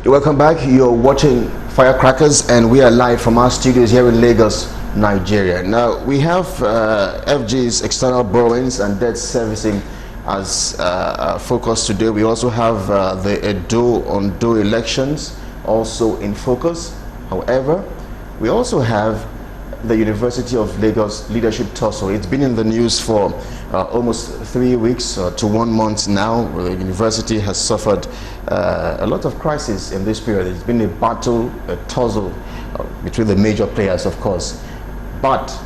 Welcome back. You're watching Firecrackers, and we are live from our studios here in Lagos, Nigeria. Now, we have FG's external borrowings and debt servicing as focus today. We also have the Edo-Ondo elections also in focus. However, we also have the University of Lagos leadership tussle. It's been in the news for almost 3 weeks to 1 month now. The university has suffered a lot of crisis in this period. It's been a battle, a tussle between the major players, of course. But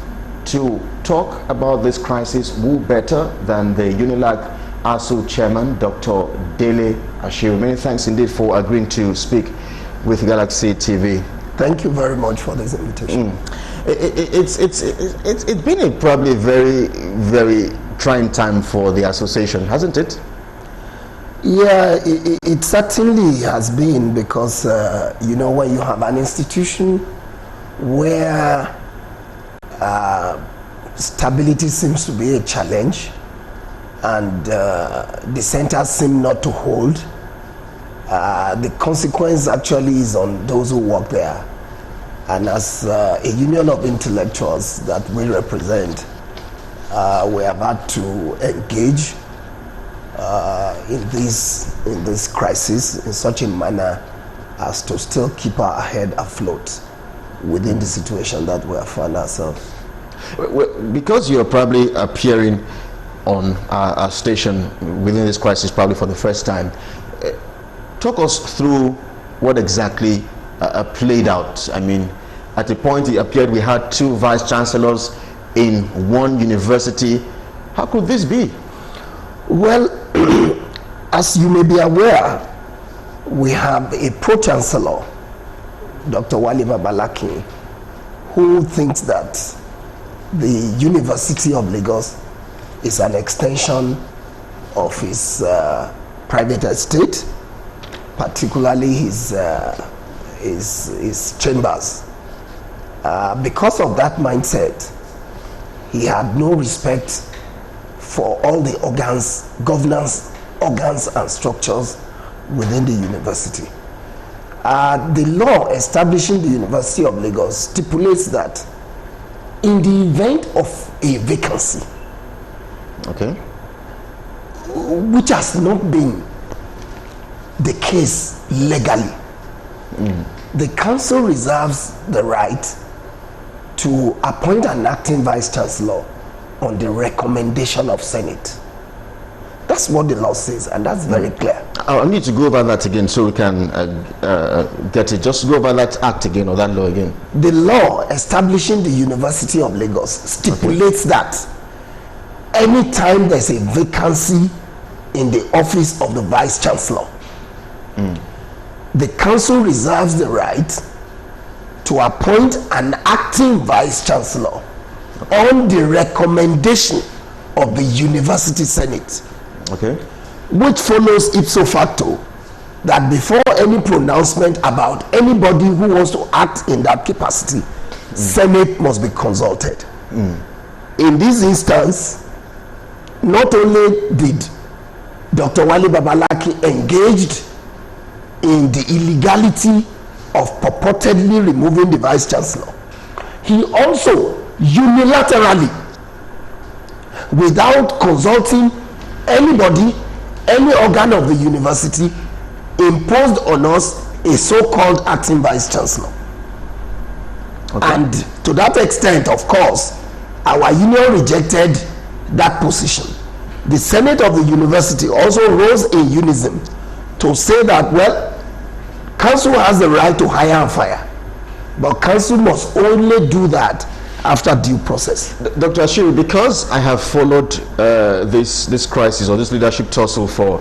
to talk about this crisis, who better than the UNILAG ASUU chairman, Dr. Dele Ashiru. Many thanks indeed for agreeing to speak with Galaxy TV. Thank you very much for this invitation. It's been a probably very trying time for the association, hasn't it? Yeah, it certainly has been, because you know, when you have an institution where stability seems to be a challenge and the centers seem not to hold, the consequence actually is on those who work there. And as a union of intellectuals that we represent, we have had to engage in this crisis in such a manner as to still keep our head afloat within the situation that we have found ourselves. Because you're probably appearing on our station within this crisis probably for the first time, talk us through what exactly played out. I mean, at the point it appeared we had 2 vice chancellors in one university. How could this be? Well, as you may be aware, we have a pro-chancellor, Dr. Wale Babalaki, who thinks that the University of Lagos is an extension of his private estate, particularly his chambers. Because of that mindset, he had no respect for all the organs, governance organs and structures within the university. The law establishing the University of Lagos stipulates that in the event of a vacancy, okay, which has not been the case legally, the council reserves the right to appoint an acting vice chancellor on the recommendation of Senate. That's what the law says, and that's very clear. I need to go over that again so we can get it. Just go over that act again, or that law again. The law establishing the University of Lagos stipulates that anytime there's a vacancy in the office of the vice chancellor, the council reserves the right to appoint an acting vice chancellor on the recommendation of the university senate. Okay. Which follows ipso facto that before any pronouncement about anybody who wants to act in that capacity, Senate must be consulted. In this instance, not only did Dr. Wale Babalaki engaged in the illegality of purportedly removing the vice chancellor, he also unilaterally, without consulting anybody, any organ of the university, imposed on us a so-called acting vice chancellor. Okay. And to that extent, of course, our union rejected that position. The Senate of the university also rose in unison to say that, well, council has the right to hire and fire, but council must only do that after due process. Dr. Ashiru, because I have followed this crisis or this leadership tussle for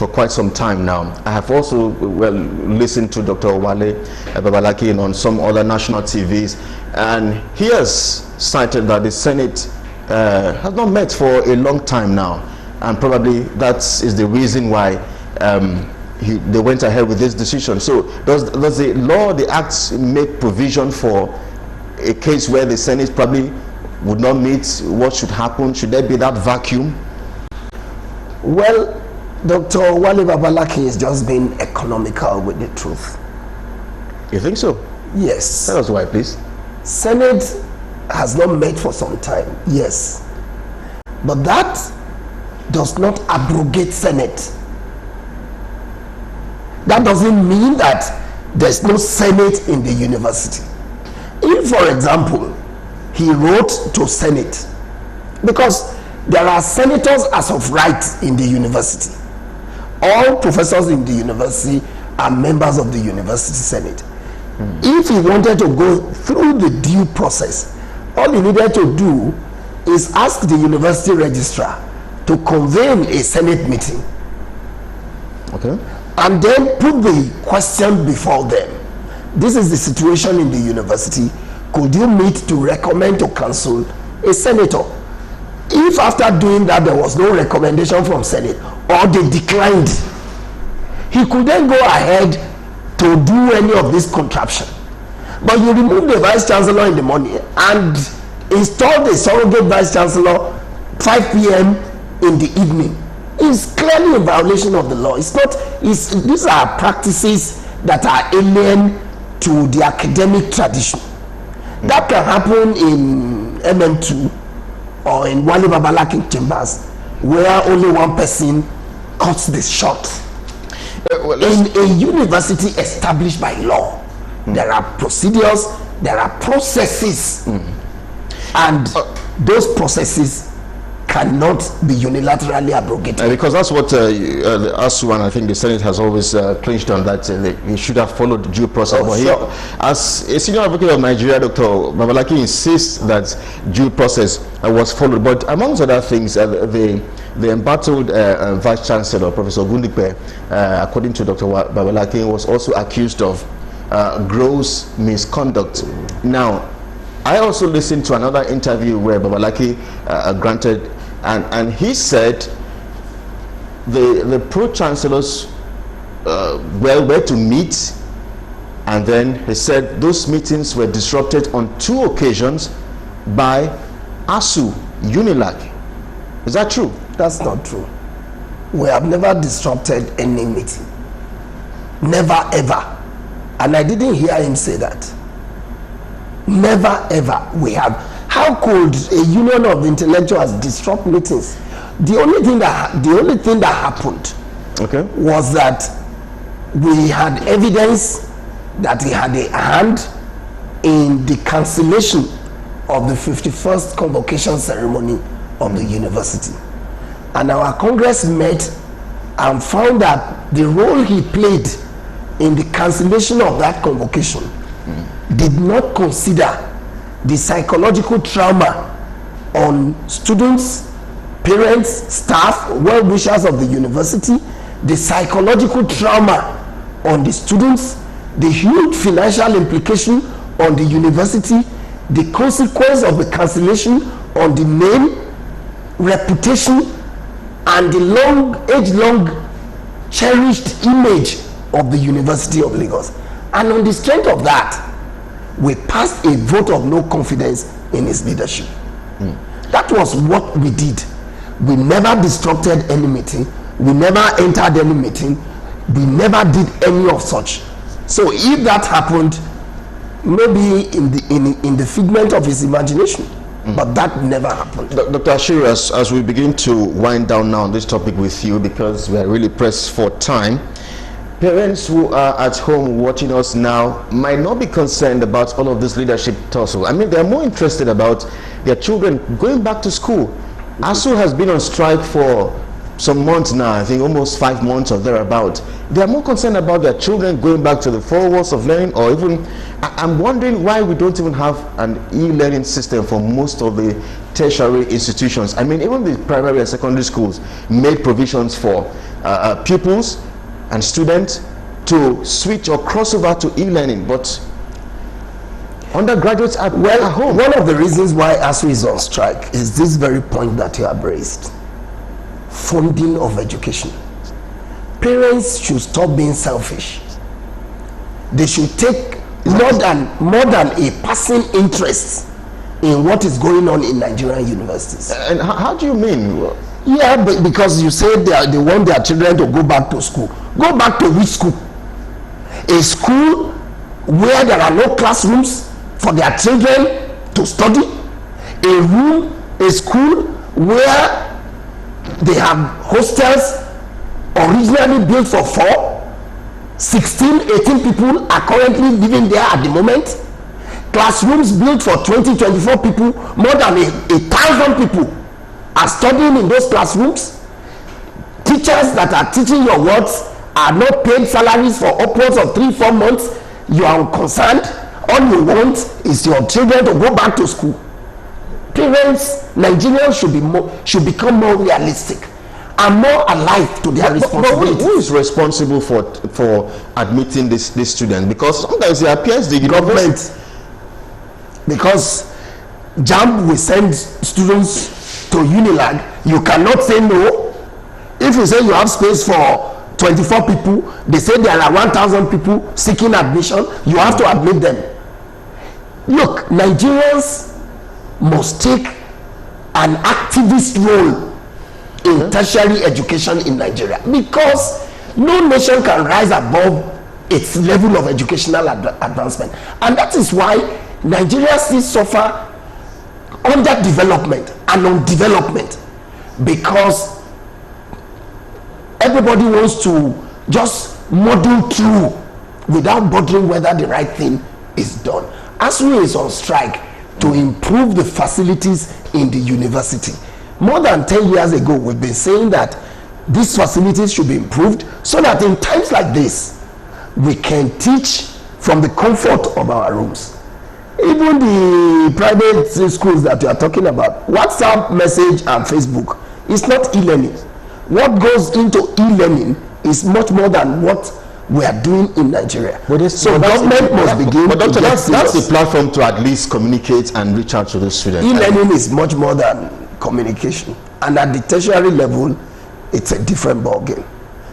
quite some time now, I have also listened to Dr. Wale Babalaki on some other national TVs, and he has cited that the Senate has not met for a long time now, and probably that is the reason why they went ahead with this decision. So does the law, the acts, make provision for a case where the Senate probably would not meet? What should happen? Should there be that vacuum? Well, Dr. Wale Babalaki is just being economical with the truth. You think so? Yes. Tell us why, please. Senate has not met for some time, yes. But that does not abrogate Senate. That doesn't mean that there's no Senate in the university. If, for example, he wrote to Senate, because there are senators as of right in the university. All professors in the university are members of the university senate. If he wanted to go through the due process, all he needed to do is ask the university registrar to convene a senate meeting. Okay. And then put the question before them. This is the situation in the university. Could you meet to recommend to council a senator? If after doing that there was no recommendation from Senate, or they declined, he could then go ahead to do any of this contraption. But you remove the vice chancellor in the morning and install the surrogate vice chancellor 5 p.m. in the evening. It's clearly in violation of the law. These are practices that are alien to the academic tradition. That can happen in MM2 or in Wale Babalaki chambers, where only one person cuts the shot. In a university established by law, there are procedures, there are processes, and those processes cannot be unilaterally abrogated. Because that's what the ASUU and I think the Senate has always clinched on, that they should have followed due process. Oh, sure. As a senior advocate of Nigeria, Dr. Babalaki insists that due process was followed. But amongst other things, the embattled Vice Chancellor, Professor Gundipe, according to Dr. Babalaki, was also accused of gross misconduct. Now, I also listened to another interview where Babalaki granted, and he said the pro-chancellors were to meet, and then he said those meetings were disrupted on 2 occasions by ASUU, UNILAG. Is that true? That's not true. We have never disrupted any meeting. Never ever. And I didn't hear him say that. Never ever we have. How could a union of intellectuals disrupt meetings? The only thing that happened, okay, was that we had evidence that he had a hand in the cancellation of the 51st convocation ceremony of the university. And our Congress met and found that the role he played in the cancellation of that convocation did not consider the psychological trauma on students, parents, staff, well-wishers of the university, the psychological trauma on the students, the huge financial implication on the university, the consequence of the cancellation on the name, reputation, and the age-long cherished image of the University of Lagos. And on the strength of that, we passed a vote of no confidence in his leadership. That was what we did. We never disrupted any meeting. We never entered any meeting. We never did any of such. So if that happened, maybe in the figment of his imagination, but that never happened. Dr. Ashiru, as we begin to wind down now on this topic with you, because we are really pressed for time, parents who are at home watching us now might not be concerned about all of this leadership tussle. I mean, they're more interested about their children going back to school. ASUU has been on strike for some months now, I think almost 5 months or thereabout. They are more concerned about their children going back to the 4 walls of learning, or even, I'm wondering why we don't even have an e-learning system for most of the tertiary institutions. I mean, even the primary and secondary schools made provisions for pupils and students to switch or cross over to e-learning, but undergraduates are at home. One of the reasons why ASUU is on strike is this very point that you have raised: funding of education. Parents should stop being selfish. They should take more than a passing interest in what is going on in Nigerian universities. And how do you mean? Yeah, but because you say they want their children to go back to school. Go back to which school? A school where there are no classrooms for their children to study? A school where they have hostels originally built for 16, 18 people are currently living there at the moment. Classrooms built for 20, 24 people, more than 1,000 people are studying in those classrooms. Teachers that are teaching your words are not paid salaries for upwards of 3-4 months. You are unconcerned. All you want is your children to go back to school. Parents, Nigerians should become more realistic and more alive to their responsibilities. But who is responsible for admitting this student? Because sometimes it appears the government. Because JAMB will send students to UNILAG. You cannot say no. If you say you have space for 24 people, they say there are 1,000 people seeking admission, you have to admit them. Look, Nigerians must take an activist role in tertiary education in Nigeria, because no nation can rise above its level of educational advancement. And that is why Nigeria still suffer underdevelopment and undevelopment, because everybody wants to just muddle through without bothering whether the right thing is done. ASUU is on strike to improve the facilities in the university. More than 10 years ago, we've been saying that these facilities should be improved so that in times like this, we can teach from the comfort of our rooms. Even the private schools that you are talking about, WhatsApp message and Facebook is not e-learning. What goes into e-learning is much more than what we are doing in Nigeria. So government must begin. But Doctor, that's the platform to at least communicate and reach out to the students. E-learning is much more than communication, and at the tertiary level, it's a different ball game.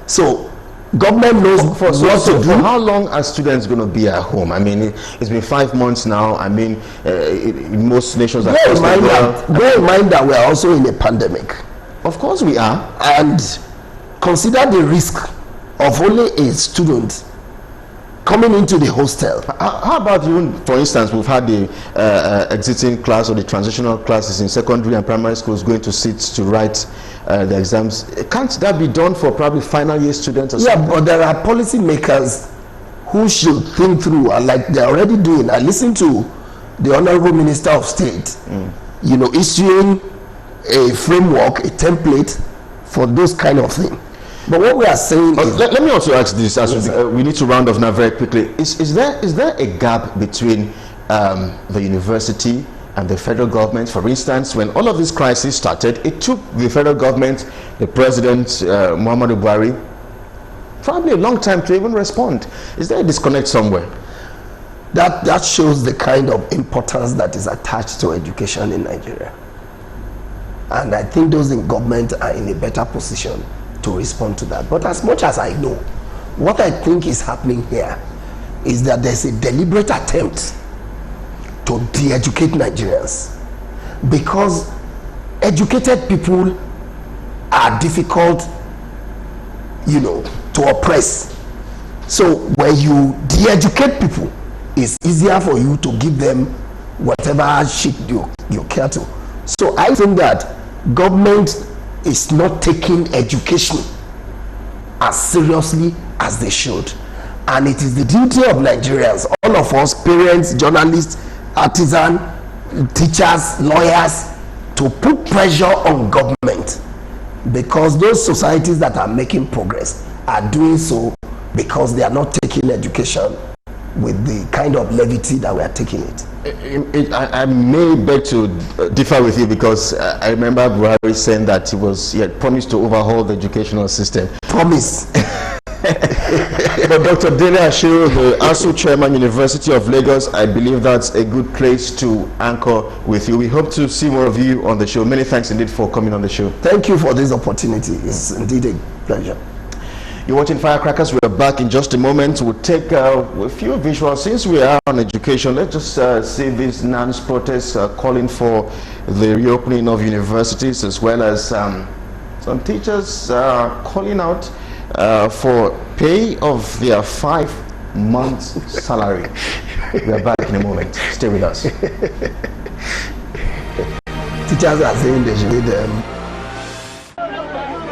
So government knows what to do. For how long are students going to be at home? I mean, it's been 5 months now. I mean, in most nations bear in mind that we are also in a pandemic. Of course we are. And consider the risk of only a student coming into the hostel. How about even, for instance, we've had the exiting class or the transitional classes in secondary and primary schools going to sit to write the exams. Can't that be done for probably final year students or something? Yeah, but there are policy makers who should think through, and like they're already doing. I listened to the Honorable Minister of State, issuing a framework, a template for those kind of things. But what we are saying is, let me also ask this, as we need to round off now very quickly. Is there a gap between the university and the federal government? For instance, when all of this crisis started, it took the federal government, the President Muhammadu Buhari, probably a long time to even respond. Is there a disconnect somewhere? That shows the kind of importance that is attached to education in Nigeria. And I think those in government are in a better position to respond to that. But as much as I know, what I think is happening here is that there's a deliberate attempt to de-educate Nigerians, because educated people are difficult, to oppress. So when you de-educate people, it's easier for you to give them whatever shit you care to. So I think that government is not taking education as seriously as they should, and it is the duty of Nigerians, all of us, parents, journalists, artisans, teachers, lawyers, to put pressure on government, because those societies that are making progress are doing so because they are not taking education with the kind of levity that we are taking it. I may beg to differ with you, because I remember Buhari saying that he had promised to overhaul the educational system. Promise. But Dr. Dele Ashiru, the ASUU Chairman, University of Lagos, I believe that's a good place to anchor with you. We hope to see more of you on the show. Many thanks indeed for coming on the show. Thank you for this opportunity. It's indeed a pleasure. You're watching Firecrackers. We're back in just a moment. We'll take a few visuals. Since we are on education, let's just see these NANS protests calling for the reopening of universities, as well as Some teachers are calling out for pay of their 5 months salary. We are back in a moment. Stay with us. Teachers are saying they should need